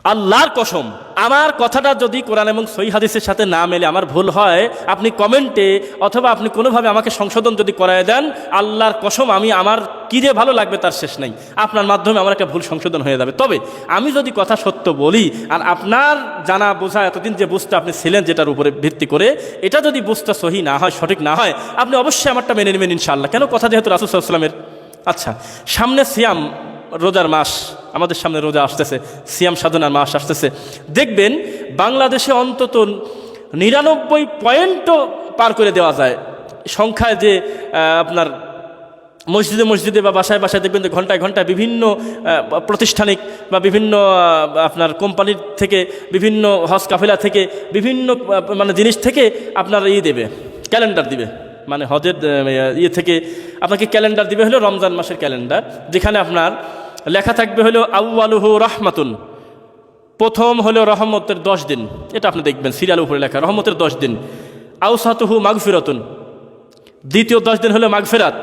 আল্লাহর কসম, আমার কথাটা যদি কোরআন এবং সহিহ হাদিসের সাথে না মেলে, আমার ভুল হয়, আপনি কমেন্টে অথবা আপনি কোনোভাবে আমাকে সংশোধন যদি করায় দেন, আল্লাহর কসম আমি আমার কী যে ভালো লাগবে তার শেষ নেই। আপনার মাধ্যমে আমার একটা ভুল সংশোধন হয়ে যাবে। তবে আমি যদি কথা সত্য বলি আর আপনার জানা বোঝা এতদিন যে বুঝটা আপনি ছিলেন যেটার উপরে ভিত্তি করে, এটা যদি বুঝটা সহি না হয়, সঠিক না হয়, আপনি অবশ্যই আমারটা মেনে নেবেন ইনশাআল্লাহ। কেন? কথা যেহেতু রাসূল সাল্লাল্লাহু আলাইহি ওয়াসাল্লামের। আচ্ছা, সামনে সিয়াম, রোজার মাস, আমাদের সামনে রোজা আসতেছে, সিয়াম সাধনার মাস আসতেছে। দেখবেন বাংলাদেশে অন্তত 99 পয়েন্টও পার করে দেওয়া যায় সংখ্যায়, যে আপনার মসজিদে মসজিদে বা বাসায় বাসায় দেখবেন যে ঘন্টায় ঘন্টায় বিভিন্ন প্রতিষ্ঠানিক বা বিভিন্ন আপনার কোম্পানির থেকে, বিভিন্ন হজ কাফেলা থেকে, বিভিন্ন মানে জিনিস থেকে আপনার দেবে, ক্যালেন্ডার দিবে, মানে হজের থেকে আপনাকে ক্যালেন্ডার দিবে হলো রমজান মাসের ক্যালেন্ডার, যেখানে আপনার লেখা থাকবে হলো আউয়ালুহু রাহমাতুন, প্রথম হলো রহমতের 10 দিন, এটা আপনি দেখবেন সিরিয়ালের উপরে লেখা রহমতের 10 দিন। আউসাতুহু মাগফিরাতুন, দ্বিতীয় 10 দিন হলো মাগফিরাত।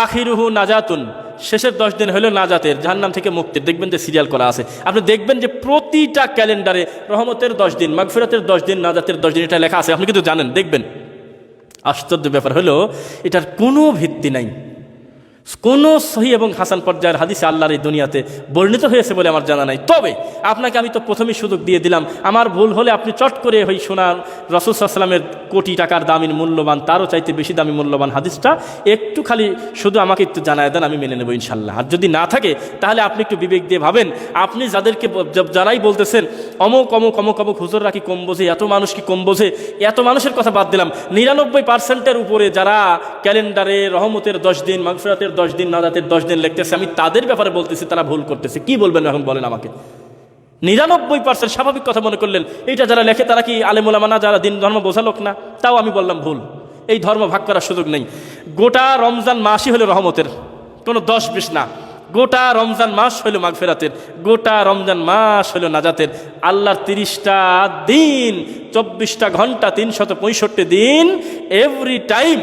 আখিরুহু নাজাতুন, শেষের 10 দিন হলো নাজাতের, জাহান্নাম থেকে মুক্তির। দেখবেন যে সিরিয়াল করা আছে, আপনি দেখবেন যে প্রতিটা ক্যালেন্ডারে রহমতের 10 দিন, মাগফিরাতের 10 দিন, নাজাতের 10 দিন এটা লেখা আছে। আপনি কিন্তু জানেন, দেখবেন আশ্চর্য ব্যাপার হলো এটার কোনো ভিত্তি নাই, কোনো সহি এবং হাসান পর্যায়ের হাদিসে আল্লাহর এই দুনিয়াতে বর্ণিত হয়েছে বলে আমার জানা নাই। তবে আপনাকে আমি তো প্রথমেই সুযোগ দিয়ে দিলাম, আমার ভুল হলে আপনি চট করে ওই শোনার রাসূল সাল্লাল্লাহু আলাইহি ওয়াসাল্লামের কোটি টাকার দামি মূল্যবান, তারও চাইতে বেশি দামি মূল্যবান হাদিসটা একটু খালি শুধু আমাকে একটু জানায় দেন, আমি মেনে নেব ইনশাল্লাহ। আর যদি না থাকে তাহলে আপনি একটু বিবেক দিয়ে ভাবেন, আপনি যাদেরকে যারাই বলতেছেন অমুক অমুক অমুক অমুক হুজুররা কি কম বোঝে, এত মানুষ কি কম বোঝে, এত মানুষের কথা বাদ দিলাম, 99% উপরে যারা ক্যালেন্ডারে রহমতের 10 দিন, মাগফিরাতের 10 দিন, নাজাতের 10 দিন লিখতেছে, আমি তাদের ব্যাপারে বলতেছি তারা ভুল করতেছে। কি বলবেন এখন বলেন আমাকে? 99% স্বাভাবিক কথা মনে করলেন, এইটা যারা লেখে তারা কি আলেম ওলামা না, যারা দিন ধর্ম বোঝা লোক না? তাও আমি বললাম ভুল, এই ধর্ম ভাগ করার সুযোগ নেই। গোটা রমজান মাসই হলো রহমতের, কোনো 10-20 না, গোটা রমজান মাস হলো মাগফিরাতের, গোটা রমজান মাস হলো নাজাতের। আল্লাহর 30টা দিন, 24টা ঘন্টা, 365 দিন, every time,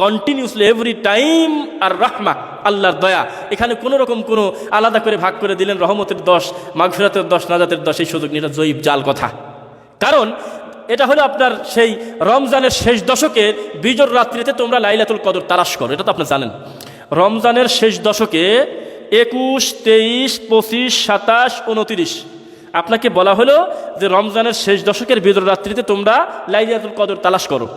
continuously every time আর রাহমা, আল্লাহর দয়া। এখানে কোনো রকম কোনো আলাদা করে ভাগ করে দিলেন রহমতের 10, মাগফিরাতের 10, নাজাতের 10, এই সুযোগ নিয়ে, এটা জয়ীব জাল কথা। কারণ এটা হলো আপনার সেই রমজানের শেষ দশকের বিজোড় রাত্রিতে তোমরা লাইলাতুল কদর তালাশ করো, এটা তো আপনি জানেন। রমজানের শেষ দশকে 21, 23, 25, 27, 29 আপনাকে বলা হলো যে রমজানের শেষ দশকের বিজোড় রাত্রিতে তোমরা লাইলাতুল কদর তালাশ করো।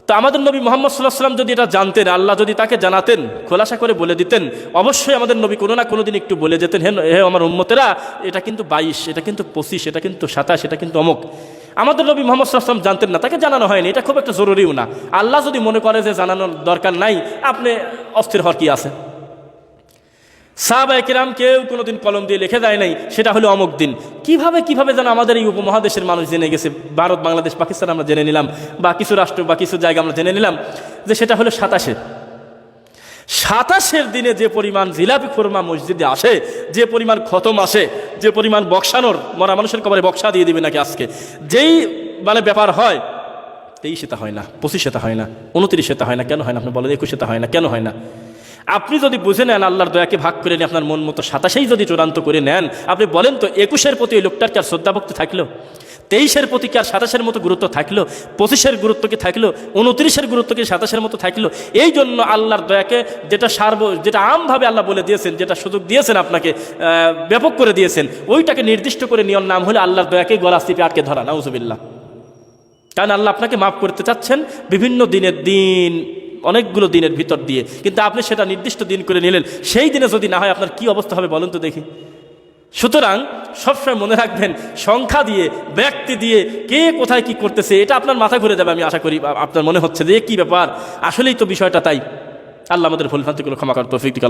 তো আমাদের নবী মুহাম্মদ সাল্লাল্লাহু আলাইহি ওয়াসাল্লাম যদি এটা জানতেন, আল্লাহ যদি তাকে জানাতেন, খোলাসা করে বলে দিতেন, অবশ্যই আমাদের নবী কোনো না কোনো দিন একটু বলে যেতেন, হে আমার উম্মতেরা, এটা কিন্তু 22, এটা কিন্তু 25, এটা কিন্তু 27, এটা কিন্তু অমুক। আমাদের নবী মুহাম্মদ সাল্লাল্লাহু আলাইহি ওয়াসাল্লাম জানতেন না, তাকে জানানো হয়নি, এটা খুব একটা জরুরিও না। আল্লাহ যদি মনে করে যে জানানোর দরকার নাই, আপনি অস্থির হওয়ার কি আছে? সাহাবায়ে কেরাম কেউ কোনোদিন কলম দিয়ে লিখে দেয় নাই সেটা হলো অমুক দিন। কিভাবে যেন আমাদের এই উপমহাদেশের মানুষ জেনে গেছে, ভারত, বাংলাদেশ, পাকিস্তান আমরা জেনে নিলাম, বা কিছু রাষ্ট্র বা কিছু জায়গা আমরা জেনে নিলাম যে সেটা হলো 27-এর দিনে যে পরিমাণ জিলাপি খুরমা মসজিদে আসে, যে পরিমাণ খতম আসে, যে পরিমাণ বক্সানোর, মরা মানুষের কবরে বক্সা দিয়ে দিবে নাকি আজকে, যেই মানে ব্যাপার হয়, 23-এ হয় না, 25-এ হয় না, 29-এ হয় না। কেন হয় না আপনি বলেন? 21-এ হয় না, কেন হয় না? আপনি যদি বুঝে নেন, আল্লাহর দয়াকে ভাগ করে নিয়ে আপনার মন মতো 27-এই যদি চূড়ান্ত করে নেন, আপনি বলেন তো 21-এর প্রতি ওই লোকটার কি আর শ্রদ্ধাভক্তি থাকলো? 23-এর প্রতি কি আর 27-এর মতো গুরুত্ব থাকলো? 25-এর গুরুত্ব কি থাকলো? 29-এর গুরুত্ব কি 27-এর মতো থাকলো? এই জন্য আল্লাহর দয়াকে যেটা আমভাবে আল্লাহ বলে দিয়েছেন, যেটা সুযোগ দিয়েছেন আপনাকে, ব্যাপক করে দিয়েছেন, ওইটাকে নির্দিষ্ট করে নেওয়ার নাম হলে আল্লাহর দয়াকে গলা চিপে আটকে ধরা, নাউজুবিল্লাহ। কারণ আল্লাহ আপনাকে মাফ করতে চাচ্ছেন বিভিন্ন দিন, অনেকগুলো দিনের ভিতর দিয়ে, কিন্তু আপনি সেটা নির্দিষ্ট দিন করে নিলেন, সেই দিনে যদি না হয় আপনার কি অবস্থা হবে বলুন তো দেখি। সুতরাং সবসময় মনে রাখবেন, সংখ্যা দিয়ে, ব্যক্তি দিয়ে কে কোথায় কি করতেছে এটা আপনার মাথা ঘুরে যাবে। আমি আশা করি আপনার মনে হচ্ছে যে কি ব্যাপার, আসলেই তো বিষয়টা তাই। আল্লাহ আমাদের ভুল ভ্রান্তিগুলো ক্ষমা করার তৌফিক দিক।